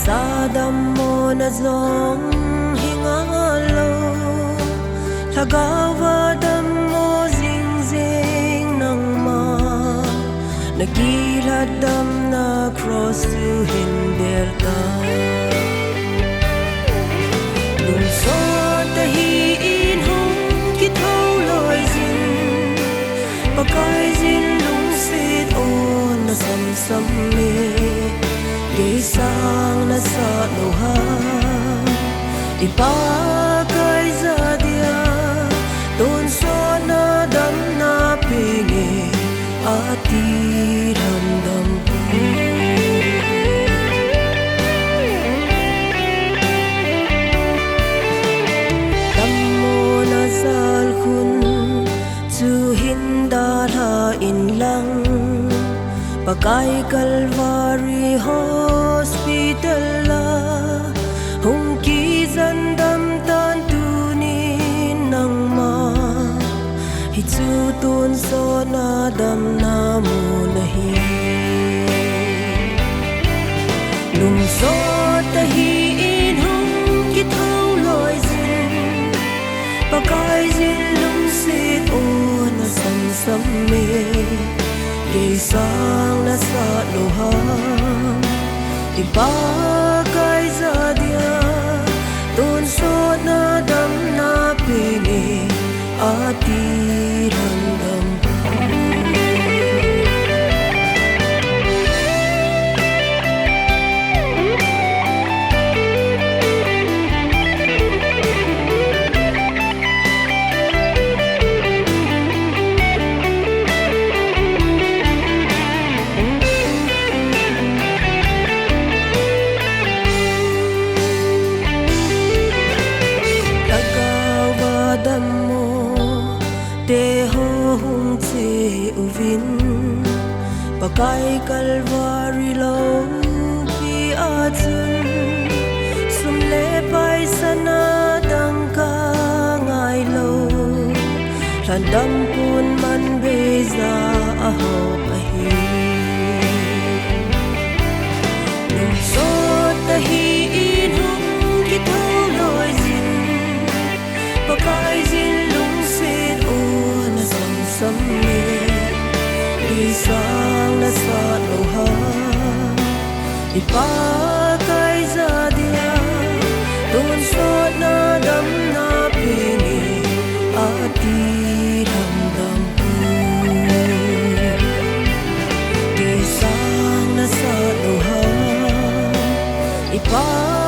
Sadam mo na zong hingalo Tagawadam mo zing-zing ng ma Nagiladam na cross to hinderta Lungsod tahiin hong kitaw loy zin Pagkay zin lungsit o nasamsami Gisang nasa luha Ipagay sa diya Tunso na dam na pingi At iramdam ko Damo na salkun Suhindarain lang Pagkay Calvary Hospital la Hong kizan damtan tunin ng ma Hitsutun so na dam na munahi Lungsod tahiin hong kitaw loy zin Pagkay zin lungsit o nasamsami Gisang nasa luha Ipagay sa diya Tunso na dam na pingi At iramdam ko Deho hong tse uvin Pagkay Calvary lo pi atun Sumlepay sa nadang kangay lo Randampun man beza aho ahi Lungsod tahiin hong kitaw loy zin Pagkay zin Isang nasa luha Ipagay sa diya Tunso na dam na pingi At iramdam ko Isang nasa luha Ipagay